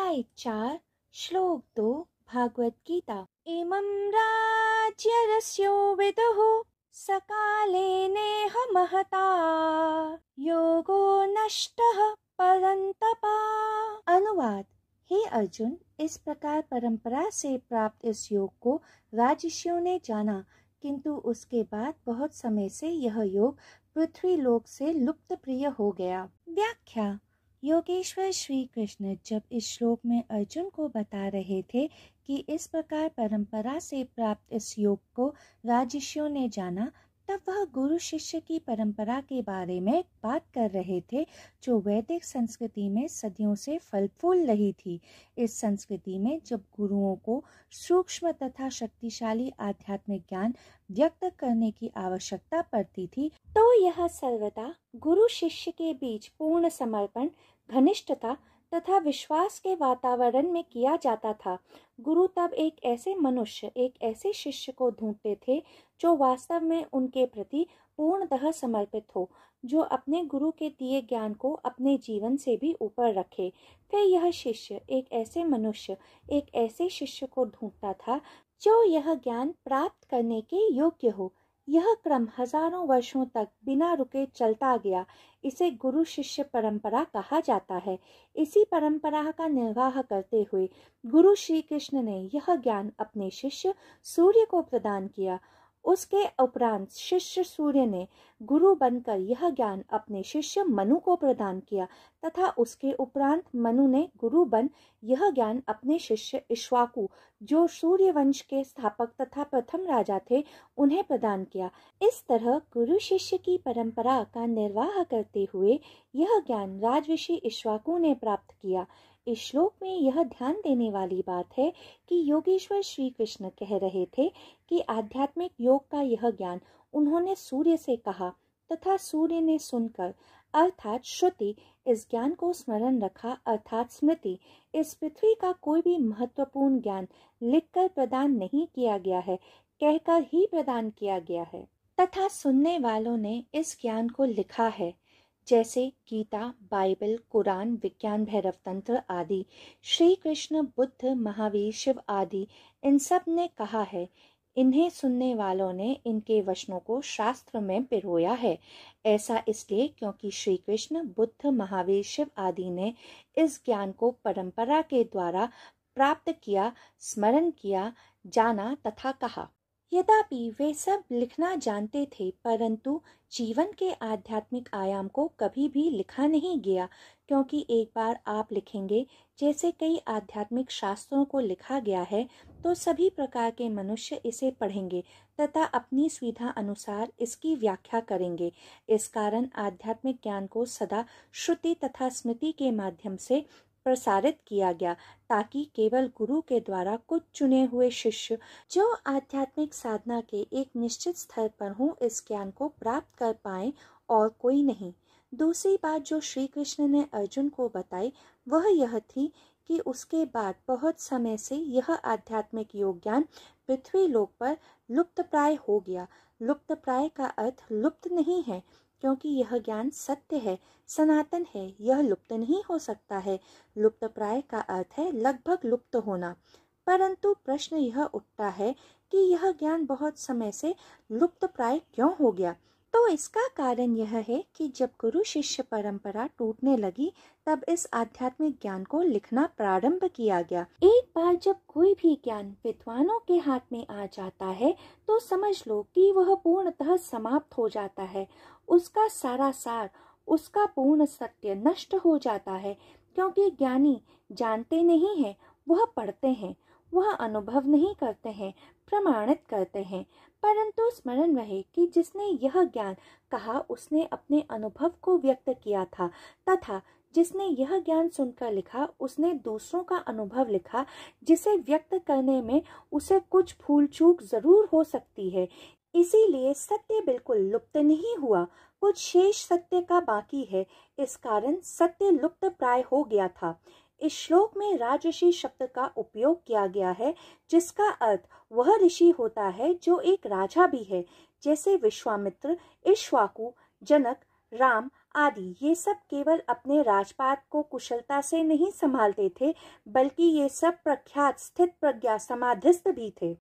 अध्याय 4 श्लोक 2 भागवत गीता। इमं राज्यरस्यो विदुः सकाले नेह महता योगो नष्टः परन्तपा। अनुवाद। हे अर्जुन, इस प्रकार परंपरा से प्राप्त इस योग को राजर्षियों ने जाना, किंतु उसके बाद बहुत समय से यह योग पृथ्वी लोक से लुप्त प्रिय हो गया। व्याख्या। योगेश्वर श्री कृष्ण जब इस श्लोक में अर्जुन को बता रहे थे कि इस प्रकार परंपरा से प्राप्त इस योग को राजर्षियों ने जाना, तब वह गुरु शिष्य की परंपरा के बारे में बात कर रहे थे, जो वैदिक संस्कृति में सदियों से फल फूल रही थी। इस संस्कृति में जब गुरुओं को सूक्ष्म तथा शक्तिशाली आध्यात्मिक ज्ञान व्यक्त करने की आवश्यकता पड़ती थी, तो यह सर्वदा गुरु शिष्य के बीच पूर्ण समर्पण, घनिष्ठता तथा विश्वास के वातावरण में किया जाता था। गुरु तब एक ऐसे मनुष्य, एक ऐसे शिष्य को ढूंढते थे जो वास्तव में उनके प्रति पूर्णतः समर्पित हो, जो अपने गुरु के दिए ज्ञान को अपने जीवन से भी ऊपर रखे। फिर यह शिष्य एक ऐसे मनुष्य, एक ऐसे शिष्य को ढूंढता था जो यह ज्ञान प्राप्त करने के योग्य हो। यह क्रम हजारों वर्षों तक बिना रुके चलता गया। इसे गुरु शिष्य परंपरा कहा जाता है। इसी परंपरा का निर्वाह करते हुए गुरु श्री कृष्ण ने यह ज्ञान अपने शिष्य सूर्य को प्रदान किया। उसके उपरांत शिष्य सूर्य ने गुरु बनकर यह ज्ञान अपने शिष्य मनु को प्रदान किया, तथा उसके उपरांत मनु ने गुरु बन यह ज्ञान अपने शिष्य इक्ष्वाकु, जो सूर्य वंश के स्थापक तथा प्रथम राजा थे, उन्हें प्रदान किया। इस तरह गुरु शिष्य की परंपरा का निर्वाह करते हुए यह ज्ञान राजऋषि इक्ष्वाकु ने प्राप्त किया। इस श्लोक में यह ध्यान देने वाली बात है कि योगेश्वर श्री कृष्ण कह रहे थे कि आध्यात्मिक योग का यह ज्ञान उन्होंने सूर्य से कहा, तथा सूर्य ने सुनकर अर्थात श्रुति इस ज्ञान को स्मरण रखा, अर्थात स्मृति। इस पृथ्वी का कोई भी महत्वपूर्ण ज्ञान लिखकर प्रदान नहीं किया गया है, कहकर ही प्रदान किया गया है, तथा सुनने वालों ने इस ज्ञान को लिखा है, जैसे गीता, बाइबल, कुरान, विज्ञान भैरव तंत्र आदि। श्री कृष्ण, बुद्ध, महावीर, शिव आदि इन सब ने कहा है। इन्हें सुनने वालों ने इनके वचनों को शास्त्र में पिरोया है। ऐसा इसलिए क्योंकि श्री कृष्ण, बुद्ध, महावीर, शिव आदि ने इस ज्ञान को परंपरा के द्वारा प्राप्त किया, स्मरण किया, जाना तथा कहा। यद्यपि वे सब लिखना जानते थे, परंतु जीवन के आध्यात्मिक आयाम को कभी भी लिखा नहीं गया, क्योंकि एक बार आप लिखेंगे, जैसे कई आध्यात्मिक शास्त्रों को लिखा गया है, तो सभी प्रकार के मनुष्य इसे पढ़ेंगे तथा अपनी सुविधा अनुसार इसकी व्याख्या करेंगे। इस कारण आध्यात्मिक ज्ञान को सदा श्रुति तथा स्मृति के माध्यम से प्रसारित किया गया, ताकि केवल गुरु के द्वारा कुछ चुने हुए शिष्य जो आध्यात्मिक साधना के एक निश्चित स्तर पर हों, इस ज्ञान को प्राप्त कर पाएं, और कोई नहीं। दूसरी बात जो श्री कृष्ण ने अर्जुन को बताई वह यह थी कि उसके बाद बहुत समय से यह आध्यात्मिक योग ज्ञान पृथ्वी लोक पर लुप्त प्राय हो गया। लुप्त प्राय का अर्थ लुप्त नहीं है, क्योंकि यह ज्ञान सत्य है, सनातन है, यह लुप्त नहीं हो सकता है। लुप्त प्राय का अर्थ है लगभग लुप्त होना। परंतु प्रश्न यह उठता है कि यह ज्ञान बहुत समय से लुप्त प्राय क्यों हो गया? तो इसका कारण यह है कि जब गुरु शिष्य परंपरा टूटने लगी, तब इस आध्यात्मिक ज्ञान को लिखना प्रारंभ किया गया। एक बार जब कोई भी ज्ञान विद्वानों के हाथ में आ जाता है, तो समझ लो कि वह पूर्णतः समाप्त हो जाता है। उसका सारा सार, उसका पूर्ण सत्य नष्ट हो जाता है, क्योंकि ज्ञानी जानते नहीं हैं, वह पढ़ते हैं, वह अनुभव नहीं करते हैं, प्रमाणित करते हैं। परंतु स्मरण रहे कि जिसने यह ज्ञान कहा, उसने अपने अनुभव को व्यक्त किया था, तथा जिसने यह ज्ञान सुनकर लिखा, उसने दूसरों का अनुभव लिखा, जिसे व्यक्त करने में उसे कुछ भूल चूक जरूर हो सकती है। इसीलिए सत्य बिल्कुल लुप्त नहीं हुआ, कुछ शेष सत्य का बाकी है। इस कारण सत्य लुप्त प्राय हो गया था। इस श्लोक में राजर्षि शब्द का उपयोग किया गया है, जिसका अर्थ वह ऋषि होता है जो एक राजा भी है, जैसे विश्वामित्र, इक्ष्वाकु, जनक, राम आदि ये सब केवल अपने राजपाट को कुशलता से नहीं संभालते थे, बल्कि ये सब प्रख्यात स्थित प्रज्ञा समाधिस्थ भी थे।